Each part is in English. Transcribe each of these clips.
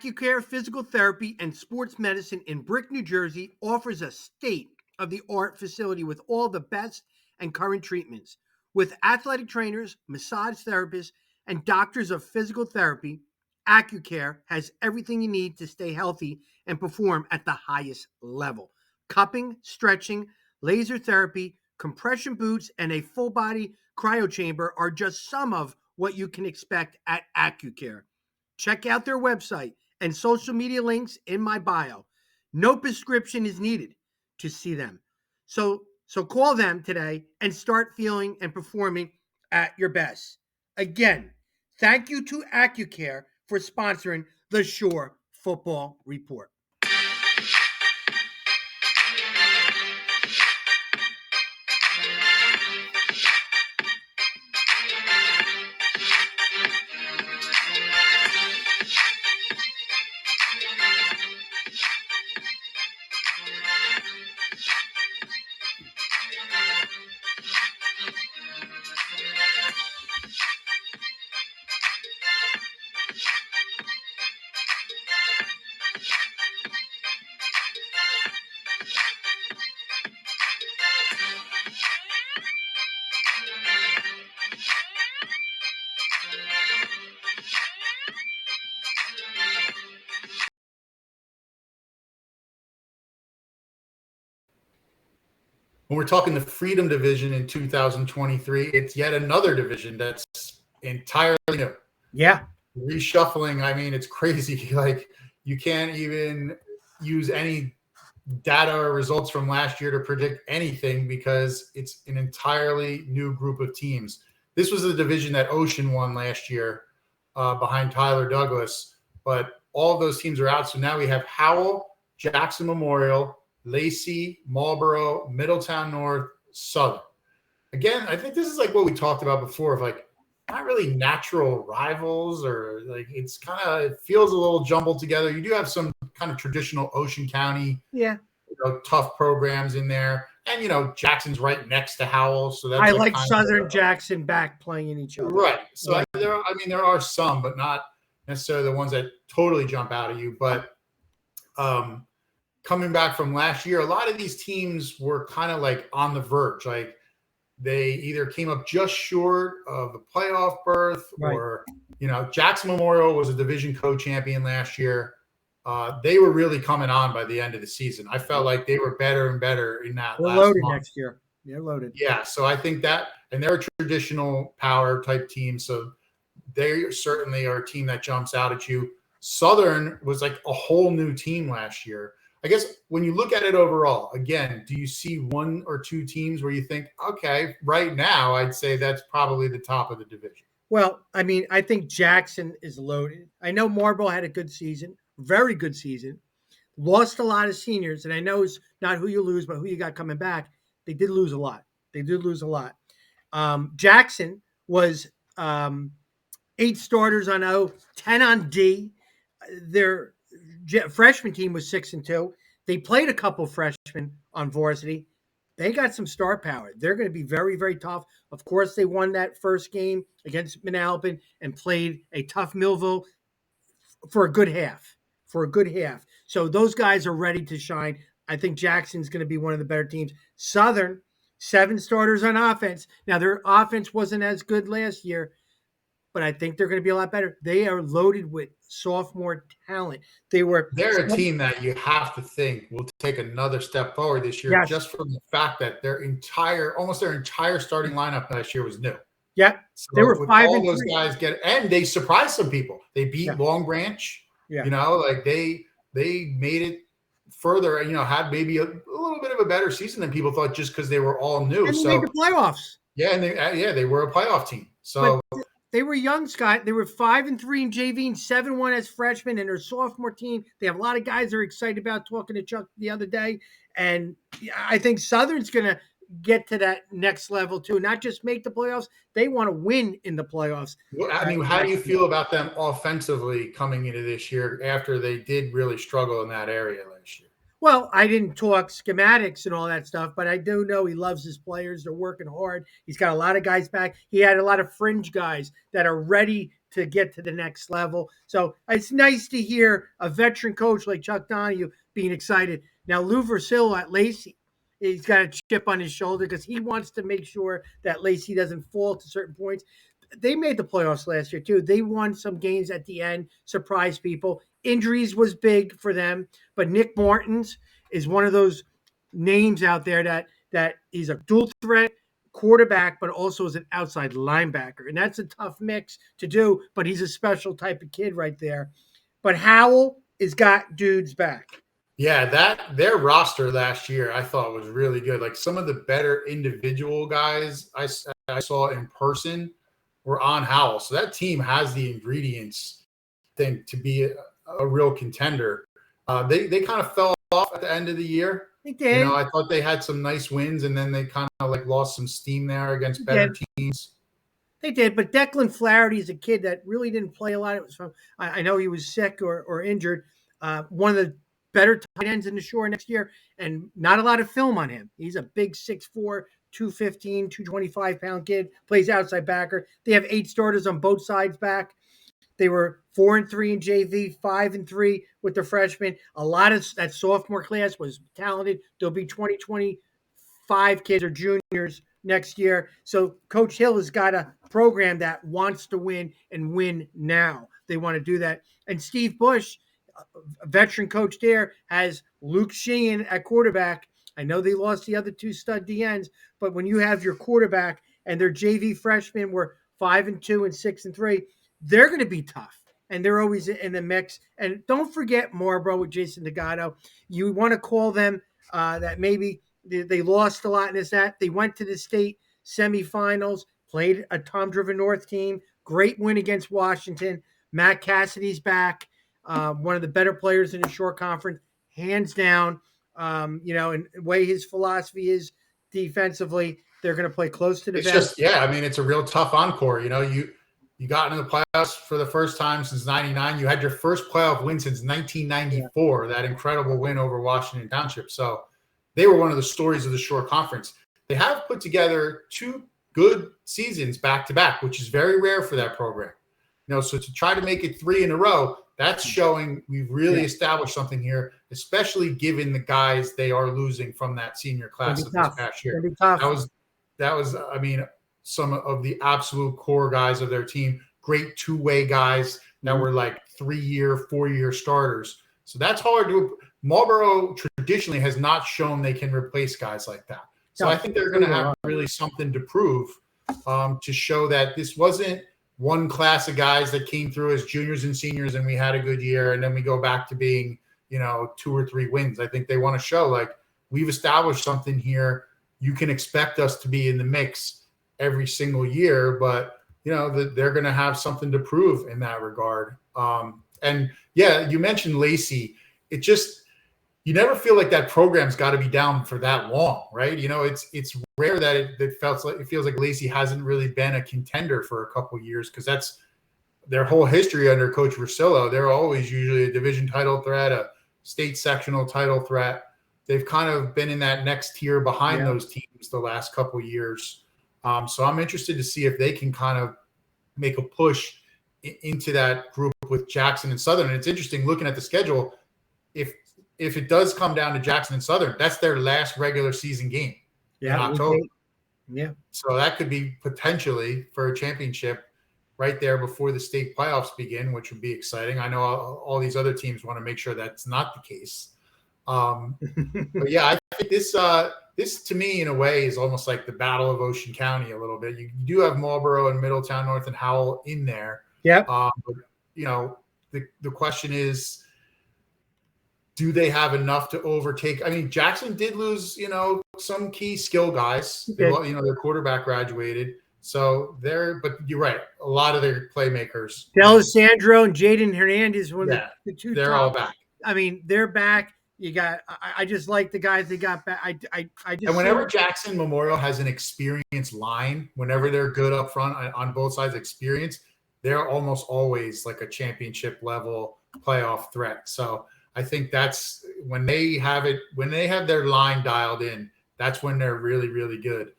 Accucare Physical Therapy and Sports Medicine in Brick, New Jersey offers a state-of-the-art facility with all the best and current treatments. With athletic trainers, massage therapists, and doctors of physical therapy, Accucare has everything you need to stay healthy and perform at the highest level. Cupping, stretching, laser therapy, compression boots, and a full-body cryo chamber are just some of what you can expect at Accucare. Check out their website and social media links in my bio. No prescription is needed to see them. So call them today and start feeling and performing at your best. Again, thank you to Accucare for sponsoring the Shore Football Report. When we're talking the Freedom Division in 2023, it's yet another division that's entirely new. Yeah. Reshuffling, I mean, it's crazy. Like, you can't even use any data or results from last year to predict anything because it's an entirely new group of teams. This was the division that Ocean won last year behind Tyler Douglas, but all of those teams are out. So now we have Howell, Jackson Memorial, Lacey, Marlboro, Middletown North, Southern. Again, I think this is like what we talked about before of like not really natural rivals, or like it's kind of, it feels a little jumbled together. You do have some kind of traditional Ocean County, tough programs in there. And, Jackson's right next to Howell. So that's I like Southern Jackson back playing each other. Right. So there are some, but not necessarily the ones that totally jump out at you. But coming back from last year, a lot of these teams were kind of like on the verge. Like they either came up just short of the playoff berth, or, Jackson Memorial was a Division co-champion last year. They were really coming on by the end of the season. I felt like they were better and better in that They're last loaded month. next year. They're loaded. Yeah, so I think that, and they're a traditional power type team, so they certainly are a team that jumps out at you. Southern was like a whole new team last year. I guess when you look at it overall, again, do you see one or two teams where you think, okay, right now I'd say that's probably the top of the division? Well, I mean, I think Jackson is loaded. I know Marlboro had a good season, very good season. Lost a lot of seniors, and I know it's not who you lose, but who you got coming back. They did lose a lot. Jackson was 8 starters on O, 10 on D. Their freshman team was 6-2. They played a couple freshmen on varsity. They got some star power. They're going to be very, very tough. Of course, they won that first game against Manalapan and played a tough Millville for a good half. So those guys are ready to shine. I think Jackson's going to be one of the better teams. Southern, 7 starters on offense. Now, their offense wasn't as good last year, but I think they're going to be a lot better. They are loaded with sophomore talent. They're a team that you have to think will take another step forward this year, just from the fact that almost their entire starting lineup last year was new. Yeah, so they were 5 all and those 3. guys and they surprised some people. They beat Long Branch. Like they made it further. Had maybe a little bit of a better season than people thought, just because they were all new. And they made the playoffs. Yeah, and they were a playoff team. So. But they were young, Scott. They were 5-3 in JV and 7-1 as freshmen, and their sophomore team. They have a lot of guys they're excited about. Talking to Chuck the other day, and I think Southern's going to get to that next level too. Not just make the playoffs; they want to win in the playoffs. I mean, how do you feel about them offensively coming into this year after they did really struggle in that area last year? Well, I didn't talk schematics and all that stuff, but I do know he loves his players. They're working hard. He's got a lot of guys back. He had a lot of fringe guys that are ready to get to the next level. So it's nice to hear a veteran coach like Chuck Donahue being excited. Now, Lou Versillo at Lacey, he's got a chip on his shoulder because he wants to make sure that Lacey doesn't fall to certain points. They made the playoffs last year too. They won some games at the end, surprised people. Injuries was big for them, but Nick Martins is one of those names out there that he's a dual threat quarterback, but also as an outside linebacker. And that's a tough mix to do, but he's a special type of kid right there. But Howell has got dudes back. Yeah, their roster last year I thought was really good. Like some of the better individual guys I saw in person were on Howell. So that team has the ingredients, I think, to be a real contender. They kind of fell off at the end of the year. They did. You know, I thought they had some nice wins, and then they kind of like lost some steam there against better teams. They did, but Declan Flaherty is a kid that really didn't play a lot. It was from I know he was sick or injured. One of the better tight ends in the shore next year, and not a lot of film on him. He's a big 6'4", 215, 225-pound kid, plays outside backer. They have 8 starters on both sides back. They were 4-3 in JV, 5-3 with the freshmen. A lot of that sophomore class was talented. There'll be 2025 kids or juniors next year. So Coach Hill has got a program that wants to win and win now. They want to do that. And Steve Bush, a veteran coach there, has Luke Sheehan at quarterback. I know they lost the other 2 stud DNs, but when you have your quarterback and their JV freshmen were 5-2 and 6-3, they're going to be tough. And they're always in the mix. And don't forget Marlboro with Jason D'Agato. You want to call them that maybe they lost a lot in this, that. They went to the state semifinals, played a Tom-driven North team. Great win against Washington. Matt Cassidy's back. One of the better players in the short conference, hands down. And the way his philosophy is defensively, they're going to play close to the vest. I mean, it's a real tough encore. You know, you got into the playoffs for the first time since '99. You had your first playoff win since 1994, that incredible win over Washington Township. So they were one of the stories of the short conference. They have put together 2 good seasons back to back, which is very rare for that program. You know, so to try to make it 3 in a row, that's showing we've really established something here, especially given the guys they are losing from that senior class of this past year. That was, I mean, some of the absolute core guys of their team, great 2-way guys that were like 3-year, 4-year starters. So that's hard to. Marlboro traditionally has not shown they can replace guys like that. So I think they're going to have really something to prove to show that this wasn't one class of guys that came through as juniors and seniors and we had a good year and then we go back to being, 2 or 3 wins. I think they want to show like we've established something here. You can expect us to be in the mix every single year, but they're going to have something to prove in that regard. And yeah, you mentioned Lacey. It just, you never feel like that program's got to be down for that long, right? It's rare that it feels like Lacey hasn't really been a contender for a couple of years, because that's their whole history under Coach Versillo. They're always usually a division title threat, a state sectional title threat. They've kind of been in that next tier behind those teams the last couple of years. So I'm interested to see if they can kind of make a push into that group with Jackson and Southern. And it's interesting looking at the schedule. If it does come down to Jackson and Southern, that's their last regular season game in October. Yeah. So that could be potentially for a championship right there before the state playoffs begin, which would be exciting. I know all these other teams want to make sure that's not the case. But yeah, I think this to me in a way is almost like the Battle of Ocean County a little bit. You do have Marlboro and Middletown North and Howell in there. Yeah. But the question is, do they have enough to overtake? I mean, Jackson did lose, some key skill guys. Their quarterback graduated. So but you're right. A lot of their playmakers. D'Alessandro and Jaden Hernandez were the 2 they're top. all back. I mean, they're back. You got. I just like the guys they got back. I just. And whenever Jackson Memorial has an experienced line, whenever they're good up front on both sides, experience, they're almost always like a championship level playoff threat. So I think that's when they have their line dialed in, that's when they're really, really good.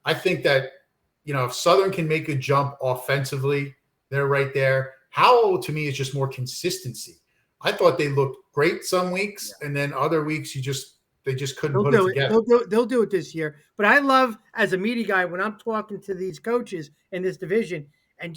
I think that if Southern can make a jump offensively, they're right there. Howell, to me, is just more consistency. I thought they looked great some weeks, and then other weeks they just couldn't They'll put it do it. together. They'll do it this year. But I love, as a media guy, when I'm talking to these coaches in this division, and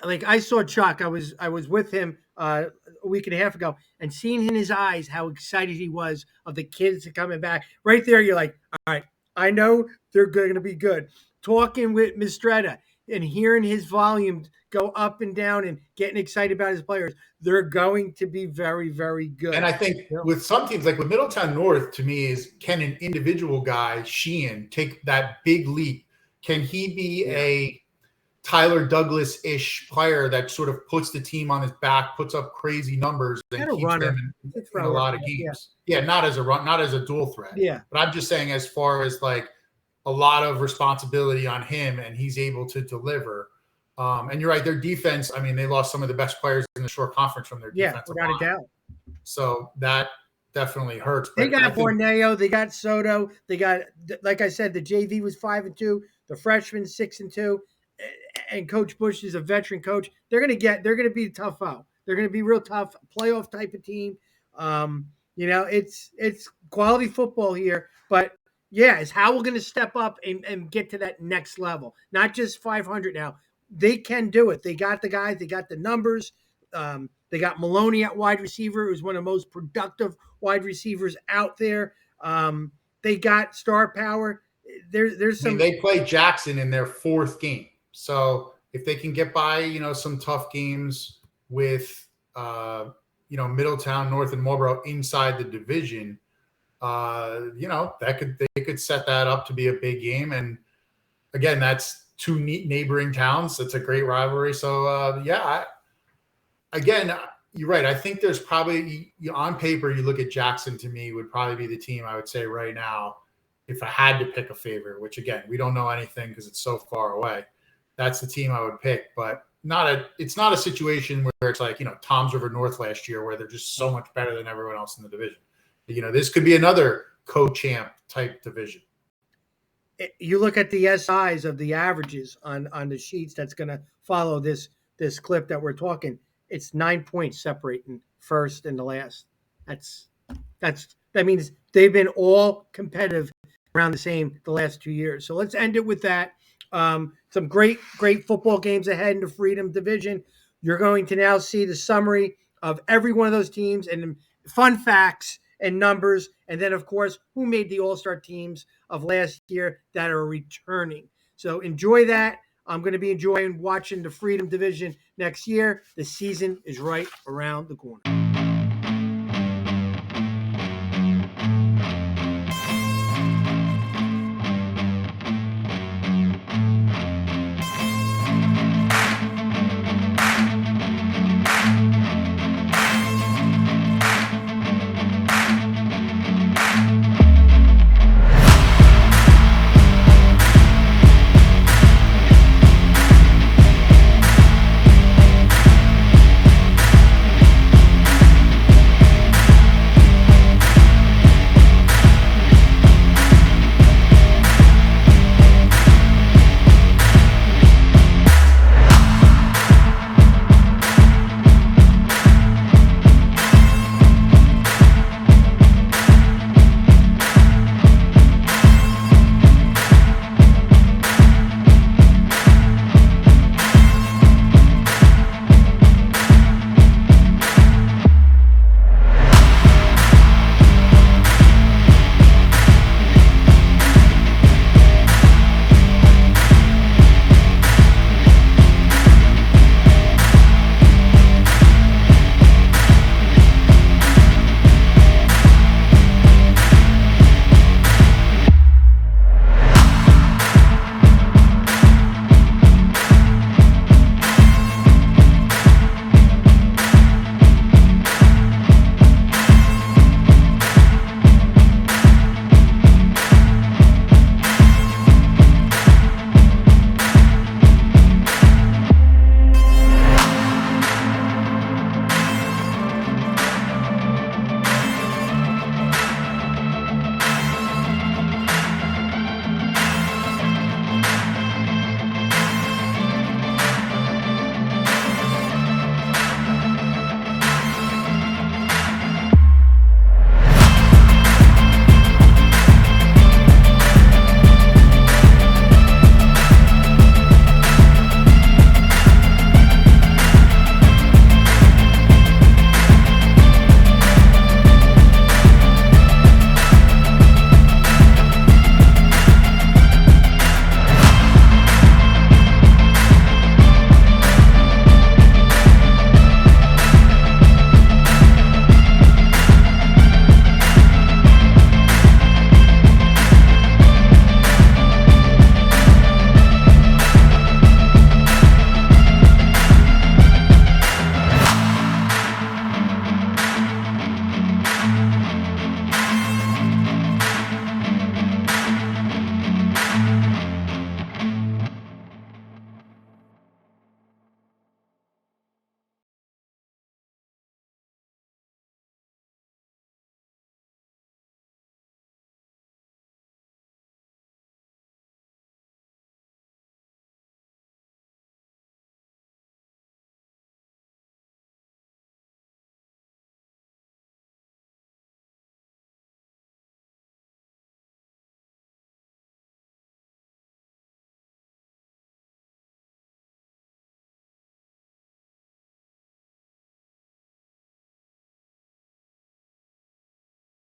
like I saw Chuck. I was with him a week and a half ago, and seeing in his eyes how excited he was of the kids coming back. Right there, you're like, all right, I know they're going to be good. Talking with Mistretta and hearing his volume go up and down and getting excited about his players, they're going to be very, very good. And I think with some teams, like with Middletown North, to me, is can an individual guy, Sheehan, take that big leap? Can he be a Tyler Douglas-ish player that sort of puts the team on his back, puts up crazy numbers, and keeps them in a lot of games? Yeah, not as a dual threat. Yeah. But I'm just saying, as far as like a lot of responsibility on him, and he's able to deliver. And you're right, their defense, I mean, they lost some of the best players in the short conference from their defensive line. Without a doubt. So that definitely hurts. They got Borneo, they got Soto, they got, like I said, the JV was 5-2, the freshman 6-2, and Coach Bush is a veteran coach. They're gonna be tough out. They're gonna be real tough, playoff type of team. It's quality football here, but yeah, is Howell going to step up and get to that next level? Not just 500 now. They can do it. They got the guys. They got the numbers. They got Maloney at wide receiver, who's one of the most productive wide receivers out there. They got star power. There's some. They play Jackson in their fourth game. So if they can get by, some tough games with, Middletown, North, and Marlboro inside the division, they could set that up to be a big game. And again, that's two neighboring towns. That's a great rivalry. So you're right. I think there's probably, on paper, you look at Jackson, to me would probably be the team I would say right now, if I had to pick a favorite, which again, we don't know anything because it's so far away. That's the team I would pick, but it's not a situation where it's like, Toms River North last year, where they're just so much better than everyone else in the division. This could be another co-champ type division. You look at the SIs of the averages on the sheets that's going to follow this clip that we're talking. It's 9 points separating first and the last. That means they've been all competitive around the last 2 years. So let's end it with that. Some great football games ahead in the Freedom Division. You're going to now see the summary of every one of those teams and fun facts and numbers. And then, of course, who made the all-star teams of last year that are returning. So enjoy that. I'm going to be enjoying watching the Freedom Division next year. The season is right around the corner.